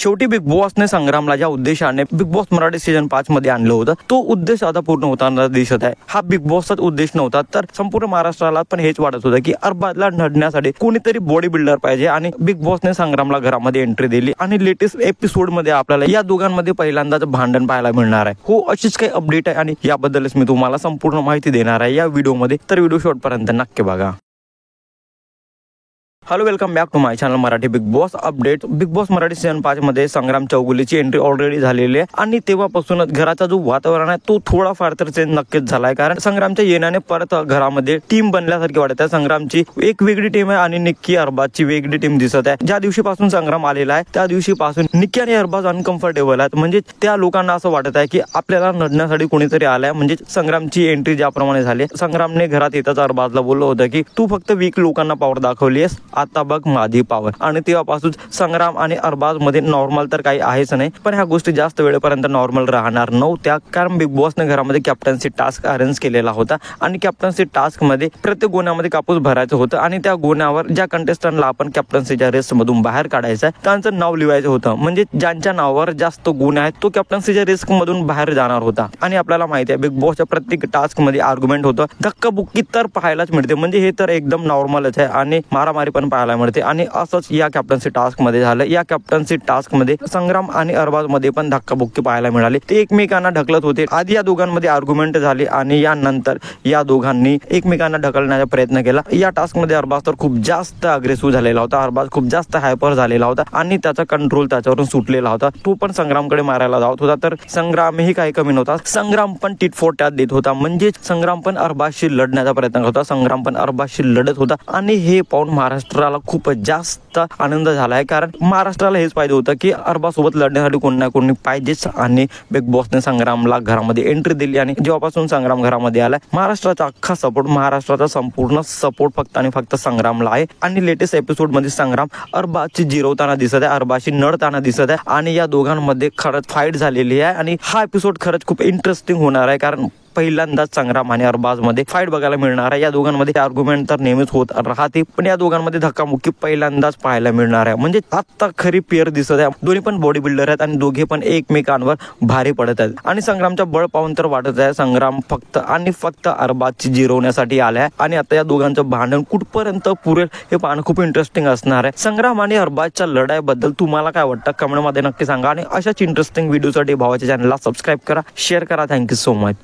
शेवटी बिग बॉसने संग्रामला ज्या उद्देशाने बिग बॉस मराठी सीझन 5 मध्ये आणलं होतं तो उद्देश आता पूर्ण होताना दिसत आहे। हा बिग बॉसचाच उद्देश नव्हता तर संपूर्ण महाराष्ट्राला पण हेच वाटत होतं की अरबाजला लढण्यासाठी कोणीतरी बॉडी बिल्डर पाहिजे आणि बिग बॉसने संग्रामला घरामध्ये एंट्री दिली आणि लेटेस्ट एपिसोड मध्ये आपल्याला या दोघांमध्ये पहिल्यांदाच भांडण पाहायला मिळणार आहे। हो, अशीच काही अपडेट आहे आणि याबद्दलच मी तुम्हाला संपूर्ण माहिती देणार आहे या व्हिडिओमध्ये, तर व्हिडिओ शेवटपर्यंत नक्की बघा। Hello, welcome back to my channel Marathi Bigg Boss update. Bigg Boss Marathi season 5 मध्ये संग्राम चौगुलेची एंट्री ऑलरेडी झालेली आहे आणि तेव्हापासूनच घराचा जो वातावरण आहे तो थोडाफार तर चेंज नक्कीच झालाय, कारण संग्रामच्या येण्याने परत घरामध्ये टीम बनल्यासारखी वाटत आहे। संग्रामची एक वेगळी टीम आहे आणि निक्की अरबाजची वेगळी टीम दिसत आहे। ज्या दिवशीपासून संग्राम आलेला आहे त्या दिवशीपासून निक्की आणि अरबाज अनकम्फर्टेबल आहेत, म्हणजे त्या लोकांना असं वाटत आहे की आपल्याला लढण्यासाठी कोणीतरी आलाय। म्हणजे संग्रामची एंट्री ज्याप्रमाणे झाली, संग्रामने घरात येताच अरबाजला बोललो होतं की तू फक्त वीक लोकांना पॉवर दाखवलीस, आता बघ माझी पॉवर। आणि तेव्हापासून संग्राम आणि अरबाज मध्ये नॉर्मल तर काही आहेच नाही, पण ह्या गोष्टी जास्त वेळेपर्यंत नॉर्मल राहणार नव्हत्या, कारण बिग बॉसने घरामध्ये कॅप्टन्सी टास्क अरेंज केलेला होता आणि कॅप्टन्सी टास्क मध्ये प्रत्येक गोण्यामध्ये कापूस भरायचं होतं आणि त्या गोण्यावर ज्या कंटेस्टंटला आपण कॅप्टन्सीच्या रेस मधून बाहेर काढायचं आहे त्यांचं नाव लिहायचं होतं। म्हणजे ज्यांच्या नावावर जास्त गुन्हे आहेत तो कॅप्टन्सीच्या रिस्क मधून बाहेर जाणार होता। आणि आपल्याला माहिती आहे बिग बॉसच्या प्रत्येक टास्क मध्ये आर्ग्युमेंट होतं, धक्काबुक्की तर पाहायलाच मिळते, म्हणजे हे तर एकदम नॉर्मलच आहे आणि मारामारी पण पाहायला मिळते। आणि असंच या कॅप्टन्सी टास्क मध्ये झालं। या कॅप्टन्सी टास्क मध्ये संग्राम आणि अरबाज मध्ये पण धक्काबुक्की पाहायला मिळाली, ते एकमेकांना ढकलत होते। आधी या दोघांमध्ये आर्ग्युमेंट झाली आणि यानंतर या दोघांनी एकमेकांना ढकलण्याचा प्रयत्न केला। या टास्क मध्ये अरबाज तर खूप जास्त अग्रेसिव्ह झालेला होता, अरबाज खूप जास्त हायपर झालेला होता आणि त्याचा कंट्रोल त्याच्यावरून सुटलेला होता। तो पण संग्रामकडे मारायला जात होता, तर संग्रामही काही कमी नव्हता, संग्राम पण टिट फॉर टॅट देत होता। म्हणजे संग्राम पण अरबाजशी लढण्याचा प्रयत्न करत होता, संग्राम पण अरबाजशी लढत होता आणि हे पाहून महाराष्ट्राला खूप जास्त आनंद झालाय, कारण महाराष्ट्राला हेच पाहिजे होतं की अरबाज सोबत लढण्यासाठी कोणी ना कोणी पाहिजेच। आणि बिग बॉसने संग्रामला घरामध्ये एंट्री दिली आणि जेव्हापासून संग्राम घरामध्ये आलाय महाराष्ट्राचा अख्खा सपोर्ट, महाराष्ट्राचा संपूर्ण सपोर्ट फक्त आणि फक्त संग्रामला आहे। आणि लेटेस्ट एपिसोड मध्ये संग्राम अरबाजची जिरवताना दिसत आहे, अरबाजशी नडताना दिसत आहे आणि या दोघांमध्ये खरंच फाईट झालेली आहे आणि हा एपिसोड खरंच खूप इंटरेस्टिंग होणार आहे, कारण पहिल्यांदाच संग्राम आणि अरबाज मध्ये फाईट बघायला मिळणार आहे। या दोघांमध्ये आर्ग्युमेंट तर नेहमीच होत राहते, पण या दोघांमध्ये धक्कामुक्की पहिल्यांदाच पाहायला मिळणार आहे। म्हणजे आता खरी पेअर दिसत आहे, दोन्ही पण बॉडी बिल्डर आहेत आणि दोघे पण एकमेकांवर भारी पडत आहेत। आणि संग्रामच्या बळ पाहून तर वाटत आहे संग्राम फक्त आणि फक्त अरबाजची जिरवण्यासाठी आलाय आणि आता या दोघांचं भांडण कुठपर्यंत पुरेल हे पाहणं खूप इंटरेस्टिंग असणार आहे। संग्राम आणि अरबाजच्या लढाईबद्दल तुम्हाला काय वाटतं कमेंट मध्ये नक्की सांगा आणि अशाच इंटरेस्टिंग व्हिडिओसाठी भावाच्या चॅनलला सबस्क्राईब करा, शेअर करा। Thank you so much.